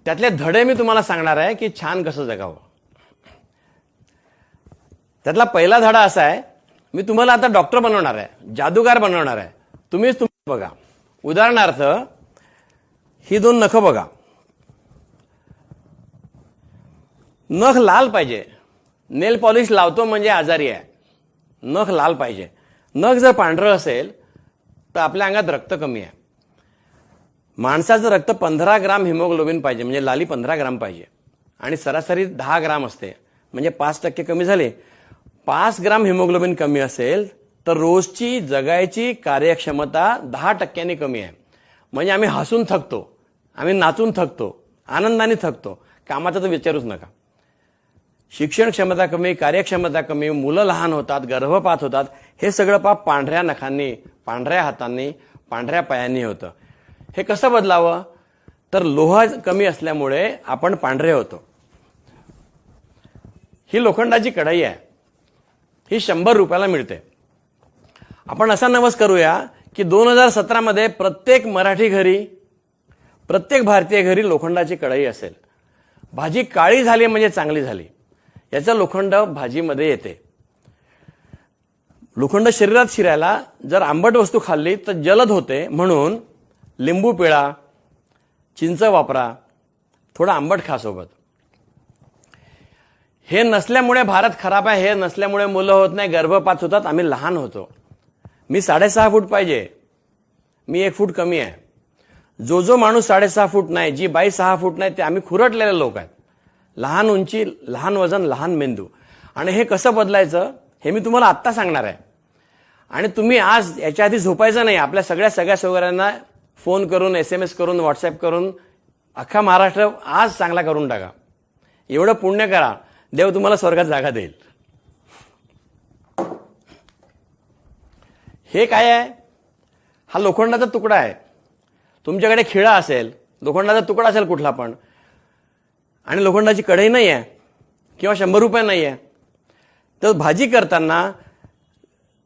त्यातले धडे मी तुम्हाला सांगणार आहे की छान कसं जगावं. त्यातला पहिला धडा असा आहे, मी तुम्हाला आता डॉक्टर बनवणार आहे, जादूगार बनवणार आहे. तुम्ही बघा, उदाहरणार्थ ही 2 नखं बघा. नख लाल पाहिजे. नेल पॉलिश लावतो म्हणजे आजारी आहे. नख लाल पाहिजे. नख जर पांढरं असेल तर आपल्या अंगात रक्त कमी आहे. माणसाचं रक्त 15 ग्राम हिमोग्लोबिन पाहिजे, म्हणजे लाली 15 ग्राम पाहिजे, आणि सरासरी 10 ग्राम असते, म्हणजे 5% कमी झाले. 5 ग्राम हिमोग्लोबिन कमी असेल तर रोजची जगायची कार्यक्षमता 10% कमी आहे. म्हणजे आम्ही हसून थकतो, आम्ही नाचून थकतो, आनंदाने थकतो. कामाचा तर विचारूच नका. शिक्षण क्षमता कमी, कार्यक्षमता कमी, मुलं लहान होतात, गर्भपात होतात. हे सगळं पाप पांढऱ्या नखांनी, पांढऱ्या हातांनी, पांढऱ्या पायांनी होतं. हे कसं बदलावं? तर लोह कमी असल्यामुळे आपण पांढरे होतो. ही लोखंडाची कढई आहे, ही 100 रुपयाला मिळते. आपण असा नवस करूया की 2017 मध्ये प्रत्येक मराठी घरी, प्रत्येक भारतीय घरी लोखंडाची कढई असेल. भाजी काळी झाली म्हणजे चांगली झाली, याचं लोखंड भाजीमध्ये येते. लोखंड शरीरात शिरायला जर आंबट वस्तू खाल्ली तर जलद होते, म्हणून लिंबू पिळा, चिंच वापरा, थोडा आंबट खा सोबत. हे नसल्यामुळे भारत खराब आहे. हे नसल्यामुळे मुलं होत नाही, गर्भपात होतात, आम्ही लहान होतो. मी 6.5 फूट पाहिजे, मी 1 फूट कमी आहे. जो माणूस 6.5 फूट नाही, जी बाई 6 फूट नाही, ते आम्ही खुरटलेले लोक आहेत. लहान उंची, लहान वजन, लहान मेंदू. आणि हे कसं बदलायचं हे मी तुम्हाला आत्ता सांगणार आहे. आणि तुम्ही आज याच्या आधी झोपायचं नाही. आपल्या सगळ्या सगळ्यांना फोन करून, SMS करून, व्हॉट्सअप करून अख्खा महाराष्ट्र आज चांगला करून टाका. एवढं पुण्य करा, देव तुम्हाला स्वर्गात जागा देईल. हे काय आहे? हा लोखंडाचा तुकडा आहे. तुमच्याकडे खिळा असेल, लोखंडाचा तुकडा असेल कुठला पण, आणि लोखंडाची कढई नाही आहे किंवा 100 रुपये नाही आहे, तर भाजी करताना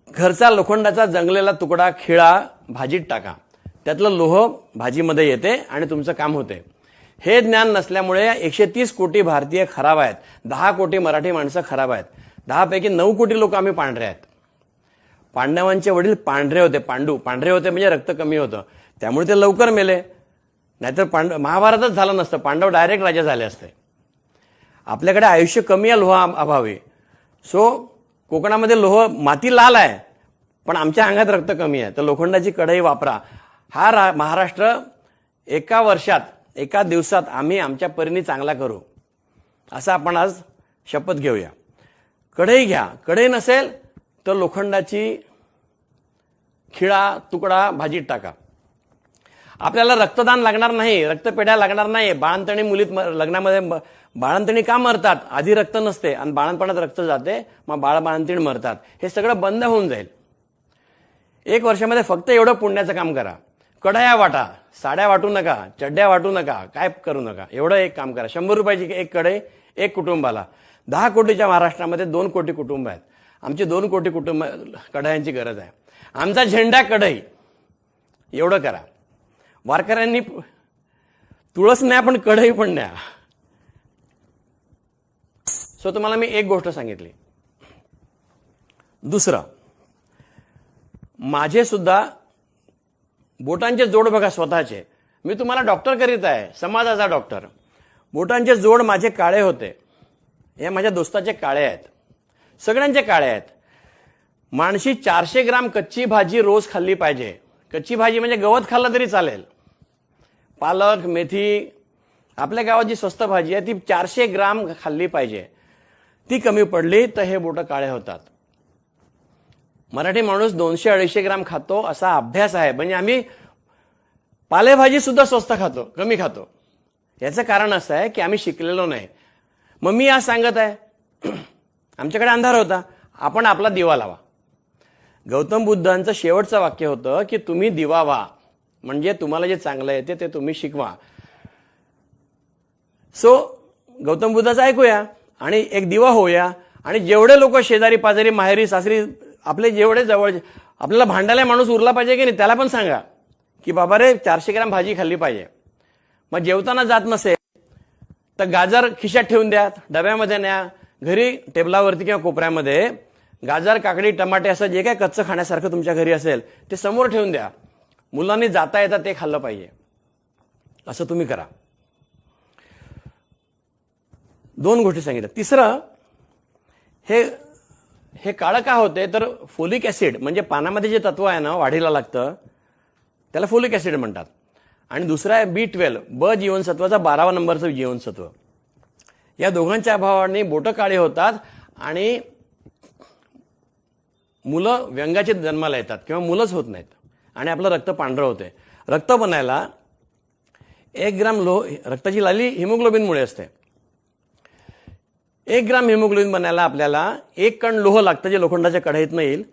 घरचा लोखंडाचा जंगलेला तुकडा, खिळा भाजीत टाका. त्यातलं लोह भाजीमध्ये येते आणि तुमचं काम होते. हे ज्ञान नसल्यामुळे 130 कोटी भारतीय खराब आहेत. 10 कोटी मराठी माणसं खराब आहेत. 10 पैकी 9 कोटी लोक आम्ही पांढरे आहेत. पांडवांचे वडील पांढरे होते, पांढरे होते म्हणजे रक्त कमी होतं, त्यामुळे ते लवकर मेले. नाहीतर महाभारतच झालं नसतं, पांडव डायरेक्ट राजा झाले असते. आपल्याकडे आयुष्य कमी आहे लोह अभावी. सो कोकणामध्ये लोह, माती लाल आहे, पण आमच्या अंगात रक्त कमी आहे. तर लोखंडाची कढई वापरा. हा महाराष्ट्र एका वर्षात, एका दिवसात आम्ही आमच्या परीने चांगला करू, असं आपण आज शपथ घेऊया. कढई घ्या. कढई नसेल तर लोखंडाची खिळा, तुकडा भाजीत टाका. आपल्याला रक्तदान लागणार नाही, रक्तपेढ्या लागणार नाही. बाळंतणी मुलीत लग्नामध्ये बाळंतणी का मरतात? आधी रक्त नसते आणि बाळणपणात रक्त जाते, मग बाळंतीण मरतात. हे सगळं बंद होऊन जाईल. 1 वर्षामध्ये फक्त एवढं पुण्याचं काम करा. कढया वाटा, साड्या वाटू नका, चड्ड्या वाटू नका, काय करू नका. एवढं एक काम करा. 100 रुपयाची एक कढई, एक कुटुंबाला. 10 कोटीच्या महाराष्ट्रामध्ये 2 कोटी कुटुंब आहेत. आमची 2 कोटी कुटुंब कढयांची गरज आहे. आमचा झेंडा कढई. एवढं करा. वारकऱ्यांनी तुळस न्या, पण कढई पण न्या. सो तुम्हाला मी एक गोष्ट सांगितली. दुसरं, माझे सुद्धा बोटांचे जोड बघा स्वतःचे. मी तुम्हाला डॉक्टर करीत आहे, समाजाचा डॉक्टर. बोटांचे जोड माझे काळे होते, हे माझ्या दोस्ताचे काळे आहेत, सगळ्यांचे काळे आहेत. माणशी 400 ग्राम कच्ची भाजी रोज खाल्ली पाहिजे. कच्ची भाजी म्हणजे गवत खाल्लं तरी चालेल. पालक, मेथी, आपल्या गावात जी स्वस्त भाजी आहे ती 400 ग्राम खाल्ली पाहिजे. ती कमी पडली तर हे बोट काळे होतात. मराठी माणूस 200-250 ग्राम खातो असा अभ्यास आहे. म्हणजे आम्ही पालेभाजी सुद्धा स्वस्त खातो, कमी खातो. याचं कारण असं आहे की आम्ही शिकलेलो नाही. मग मी आज सांगत आहे, आमच्याकडे अंधार होता, आपण आपला दिवा लावा. गौतम बुद्धांचं शेवटचं वाक्य होतं की तुम्ही दिवा व्हा, म्हणजे तुम्हाला जे चांगलं येते ते तुम्ही शिकवा. सो गौतम बुद्धाचं ऐकूया आणि एक दिवा होऊया. आणि जेवढे लोक शेजारी पाजारी, माहेरी सासरी, आपले जेवढे जवळ, आपल्याला भांडायला माणूस उरला पाहिजे की नाही, त्याला पण सांगा की बाबा रे 400 ग्राम भाजी खाल्ली पाहिजे. मग जेवताना जात नसेल तर गाजर खिशात ठेवून द्या, डब्यामध्ये न्या, घरी टेबलावरती किंवा कोपऱ्यामध्ये गाजर, काकडी, टमाटे असं जे काय कच्चं खाण्यासारखं तुमच्या घरी असेल ते समोर ठेवून द्या. मुलांनी जाता येता ते खाल्लं पाहिजे. असं तुम्ही करा. 2 गोष्टी सांगितल्या. तिसरं, हे काळं का होते तर फोलिक ऍसिड म्हणजे पानामध्ये जे तत्व आहे ना वाढीला लागतं त्याला फोलिक ऍसिड म्हणतात. आणि दुसरा आहे B12 ब जीवनसत्वाचा 12वा नंबरचं जीवनसत्व. या दोघांच्या अभावाने बोटं काळी होतात आणि मुलं व्यंगाचे जन्माला येतात किंवा मुलंच होत नाहीत आणि आपलं रक्त पांढरं होते. रक्त बनायला 1 ग्राम रक्ताची लाली हिमोग्लोबिनमुळे असते. 1 ग्राम हिमोग्लोबिन बनायला आपल्याला 1 कण लोह लागतं जे लोखंडाच्या कढईतनं येईल.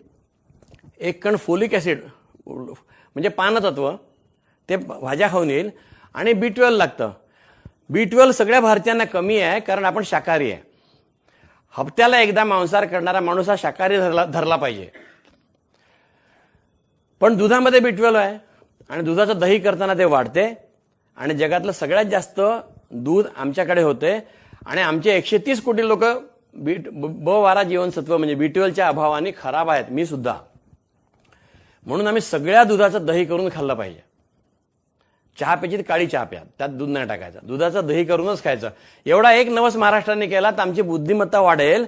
1 कण फोलिक ऍसिड म्हणजे पानतत्व ते भाज्या खाऊन येईल. आणि B12 लागतं. B12 सगळ्या भारतीयांना कमी आहे कारण आपण शाकाहारी आहे. हप्त्याला एकदा मांसाहार करणारा माणूस हा शाकाहारी धरला पाहिजे. पण दुधामध्ये B12 आहे आणि दुधाचं दही करताना ते वाढते आणि जगातलं सगळ्यात जास्त दूध आमच्याकडे होते आणि आमचे 130 कोटी लोक B12 जीवनसत्व म्हणजे B12च्या अभावाने खराब आहेत, मी सुद्धा. म्हणून आम्ही सगळ्या दुधाचं दही करून खाल्लं पाहिजे. चहा प्यायची काळी चहा प्या, त्यात दूध नाही टाकायचं, दुधाचं दही करूनच खायचं. एवढा एक नवस महाराष्ट्राने केला तर आमची बुद्धिमत्ता वाढेल.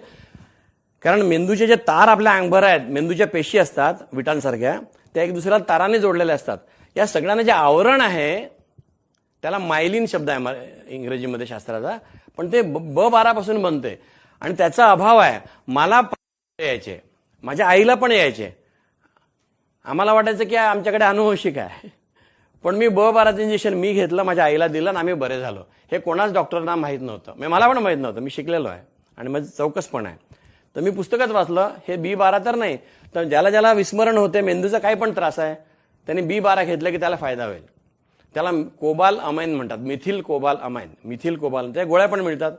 कारण मेंदूचे जे तार आपल्या अंगभर आहेत, मेंदूच्या पेशी असतात विटांसारख्या, त्या एक दुसऱ्याला ताराने जोडलेल्या असतात. या सगळ्यांना जे आवरण आहे त्याला मायलिन शब्द आहे इंग्रजीमध्ये शास्त्राचा, पण ते B12 पासून बनते आणि त्याचा अभाव आहे. मला यायचे, माझ्या आईला पण यायचे. आम्हाला वाटायचं की आमच्याकडे अनुवंशिक आहे, पण मी B12चं इंजेक्शन मी घेतलं, माझ्या आईला दिलं आणि आम्ही बरे झालो. हे कोणाच डॉक्टरांना माहीत नव्हतं, मला पण माहीत नव्हतं. मी शिकलेलो आहे आणि माझं चौकस पण आहे. तर मी पुस्तकच वाचलं. हे B12 तर नाही, तर ज्याला ज्याला विस्मरण होते, मेंदूचा काही पण त्रास आहे, त्यांनी B12 घेतलं की त्याला फायदा होईल. त्याला कोबाल अमाइन म्हणतात, मिथिल कोबाल अमाइन. मिथिल कोबाल त्या गोळ्या पण मिळतात.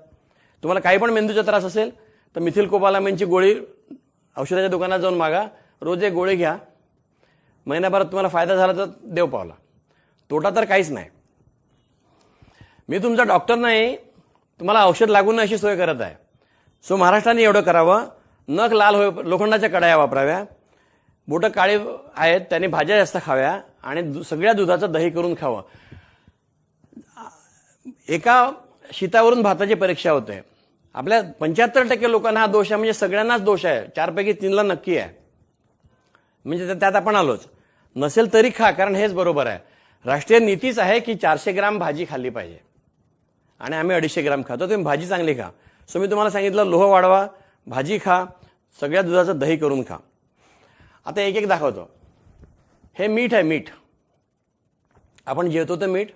तुम्हाला काही पण मेंदूचा त्रास असेल तर मिथिल कोबाल अमाइनची गोळी औषधाच्या दुकानात जाऊन मागा, रोज एक गोळी घ्या. महिन्याभरात तुम्हाला फायदा झाला तर देव पावला, तोटा तर काहीच नाही. मी तुमचा डॉक्टर नाही, तुम्हाला औषध लागून अशी सोय करत आहे. सो महाराष्ट्राने एवढं करावं. नख लाल लोखंडाच्या कढया वापराव्या, बोटं काळी आहेत त्यांनी भाज्या जास्त खाव्या आणि सगळ्या दुधाचं दही करून खावं. एका शीतावरून भाताची परीक्षा होते. आपल्या 75% लोकांना हा दोष आहे, म्हणजे सगळ्यांनाच दोष आहे. 4 पैकी 3ला नक्की आहे, म्हणजे त्यात आपण आलोच. नसेल तरी खा, कारण हेच बरोबर आहे. राष्ट्रीय नीतीच आहे की 400 ग्राम भाजी खाल्ली पाहिजे आणि आम्ही 250 ग्राम खातो. तुम्ही भाजी चांगली खा. सो मी तुम्हाला सांगितलं लोह वाढवा, भाजी खा, सगळ्या दुधाचं दही करून खा. आता एक एक दाखवतो. हे मीठ आहे, मीठ. आपण जेवतो तर मीठ,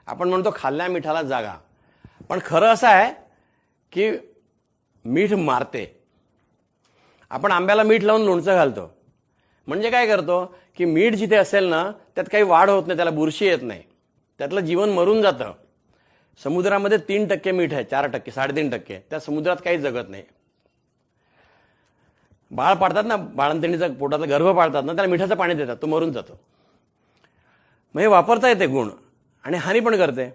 आपण म्हणतो खाल्ल्या मिठाला जागा, पण खरं असं आहे की मीठ मारते. आपण आंब्याला मीठ लावून लोणचं घालतो, म्हणजे काय करतो की मीठ जिथे असेल ना त्यात काही वाढ होत नाही, त्याला बुरशी येत नाही, त्यातलं जीवन मरून जातं. समुद्रामध्ये 3% मीठ आहे, 4%, 3.5%. त्या समुद्रात काही जगत नाही. बाळ पाडतात ना, बाळंतणीचा पोटातला गर्भ पाळतात ना, त्याला मिठाचं पाणी देतात, तो मरून जातो. मग हे वापरता येते गुण आणि हानी पण करते.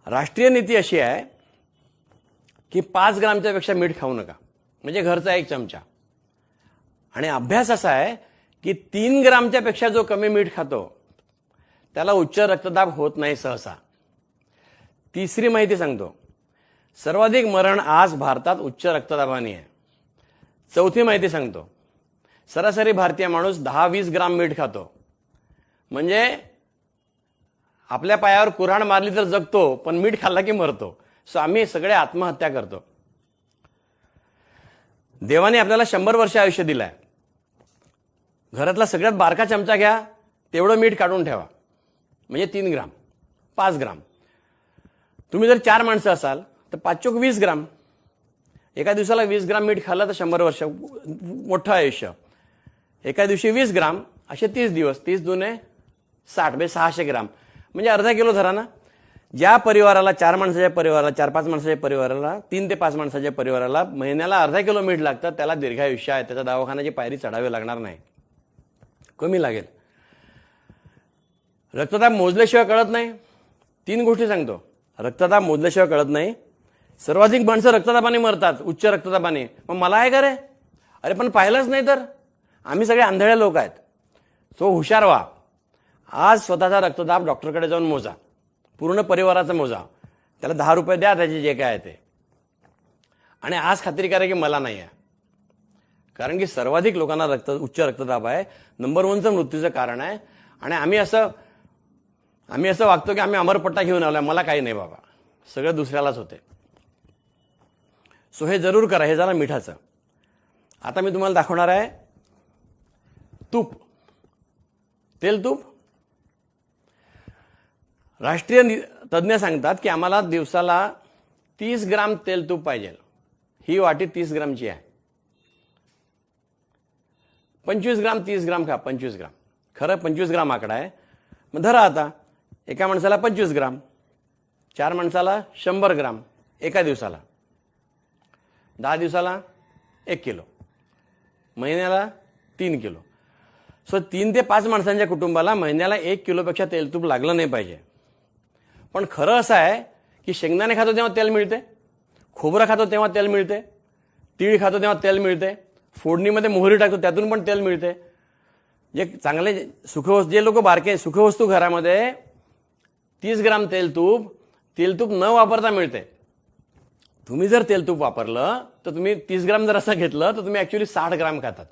राष्ट्रीय नीती अशी आहे की 5 ग्रामच्या पेक्षा मीठ खाऊ नका, म्हणजे घरचा 1 चमचा. आणि अभ्यास असा आहे की 3 ग्रामच्या पेक्षा जो कमी मीठ खातो त्याला उच्च रक्तदाब होत नाही सहसा. तिसरी माहिती सांगतो, सर्वाधिक मरण आज भारतात उच्च रक्तदाबाने आहे. चौथी माहिती सांगतो, सरासरी भारतीय माणूस 10-20 ग्राम मीठ खातो, म्हणजे आपल्या पायावर कुऱ्हाड मारली तर जगतो, पण मीठ खाल्ला की मरतो. सो आम्ही सगळे आत्महत्या करतो. देवाने आपल्याला 100 वर्ष आयुष्य दिलंय. घरातला सगळ्यात बारका चमचा घ्या, तेवढं मीठ काढून ठेवा, म्हणजे 3 ग्राम, 5 ग्राम. तुम्ही जर 4 माणसं असाल तर 5 × 20 ग्राम. एका दिवसाला 20 ग्राम मीठ खाल्लं तर 100 वर्ष, मोठं आयुष्य. एका दिवशी 20 ग्राम, असे 30 दिवस, 30 दुने 60, म्हणजे 600 ग्राम, म्हणजे अर्धा किलो धरा ना. ज्या परिवाराला 4 माणसाच्या परिवाराला, 4-5 माणसाच्या परिवाराला, 3 ते 5 माणसाच्या परिवाराला महिन्याला अर्धा किलो मीठ लागतं, त्याला दीर्घायुष्य आहे. त्याच्या दवाखान्याची पायरी चढावी लागणार नाही, कमी लागेल. रक्तदाब मोजल्याशिवाय कळत नाही. 3 गोष्टी सांगतो. रक्तदाब मोजल्याशिवाय कळत नाही. सर्वाधिक माणसं रक्तदाबाने मरतात, उच्च रक्तदाबाने. मग मला आहे का रे? अरे पण पाहिलंच नाही तर. आम्ही सगळे आंधळे लोक आहेत. सो हुशार व्हा. आज स्वतःचा रक्तदाब डॉक्टरकडे जाऊन मोजा, पूर्ण परिवाराचा मोजा. त्याला 10 रुपये द्या, त्याचे जे काय आहे ते. आणि आज खात्री करा की मला नाही आहे. कारण की सर्वाधिक लोकांना उच्च रक्तदाब आहे. नंबर 1चं मृत्यूचं कारण आहे. आणि आम्ही असं वागतो की आम्ही अमरपट्टा घेऊन आलोय, मला काही नाही बाबा, सगळं दुसऱ्यालाच होते. सो हे जरूर करा. हे झालं मिठाचं. आता मी तुम्हाला दाखवणार आहे तूप, तेल तूप. राष्ट्रीय तज्ज्ञ सांगतात की आम्हाला दिवसाला 30 ग्राम तेल तूप पाहिजे. ही वाटी 30 ग्रामची आहे. 25 ग्राम 30 ग्राम खा. 25 ग्राम खरं 25 ग्राम आकडा आहे. मग धरा आता एका माणसाला 25 ग्राम, 4 माणसाला 100 ग्राम एका दिवसाला. 10 दिवसाला 1 किलो, महिन्याला 3 किलो. सो 3 ते 5 माणसांच्या कुटुंबाला महिन्याला 1 किलोपेक्षा तेल तूप लागलं नाही पाहिजे. पण खरं असं आहे की शेंगदाणे खातो तेव्हा तेल मिळते, खोबरं खातो तेव्हा तेल मिळते, तीळ खातो तेव्हा तेल मिळते, फोडणीमध्ये मोहरी टाकतो त्यातून पण तेल मिळते. जे चांगले जे लोक बारके सुखवस्तू घरामध्ये 30 ग्राम तेल तूप न वापरता मिळते. तुम्ही जर तेल तूप वापरलं तर तुम्ही 30 ग्राम जर असं घेतलं तर तुम्ही ऍक्च्युली 60 ग्राम खातात.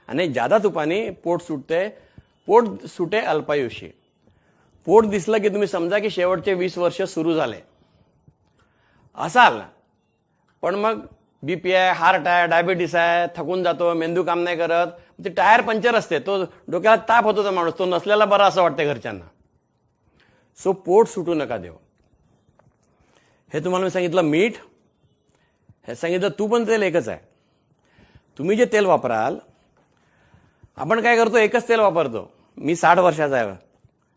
आणि जादा तुपाने पोट सुटे अल्पायुषी. पोट दिसलं की तुम्ही समजा की शेवटचे 20 वर्ष सुरू झाले असाल. पण मग बीपी आहे, हार्ट आहे, डायबिटीस आहे, थकून जातो, मेंदू काम नाही करत, ते टायर पंक्चर असते, तो डोक्याला ताप होतो तो माणूस, तो नसलेला बरा असं वाटतं घरच्यांना. सो पोट सुटू नका देऊ. हे तुम्हाला मी सांगितलं मीठ, हे सांगितलं तूप आणि तेल एकच आहे. तुम्ही जे तेल वापराल, आपण काय करतो एकच तेल वापरतो. मी 60 वर्षाचा आहे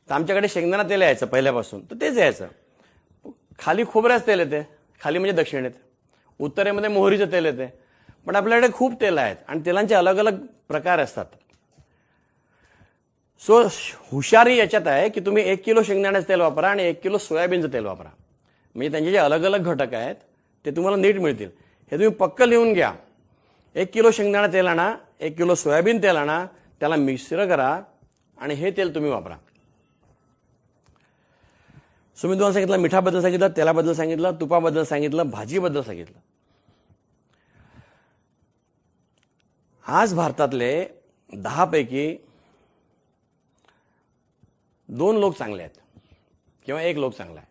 तर आमच्याकडे शेंगदाणा तेल यायचं पहिल्यापासून, तर तेच यायचं. खाली खोबऱ्याचं तेल येते, खाली म्हणजे दक्षिणेत. उत्तरेमध्ये मोहरीचं तेल येते. पण आपल्याकडे खूप तेल आहेत आणि तेलांचे अलग अलग प्रकार असतात. सो हुशारी याच्यात आहे की तुम्ही 1 किलो शेंगदाण्याचं तेल वापरा आणि 1 किलो सोयाबीनचं तेल वापरा. म्हणजे त्यांचे जे अलग अलग घटक आहेत ते तुम्हाला नीट मिळतील. हे तुम्ही पक्क लिहून घ्या. 1 किलो शेंगदाणा तेल आणा, 1 किलो सोयाबीन तेल आणा, त्याला मिश्र करा आणि हे तेल तुम्ही वापरा. सो मी तुम्हाला सांगितलं मिठाबद्दल सांगितलं, तेलाबद्दल सांगितलं, तुपाबद्दल सांगितलं, भाजीबद्दल सांगितलं. आज भारतातले 10 पैकी 2 लोक चांगले आहेत किंवा 1 लोक चांगला आहे.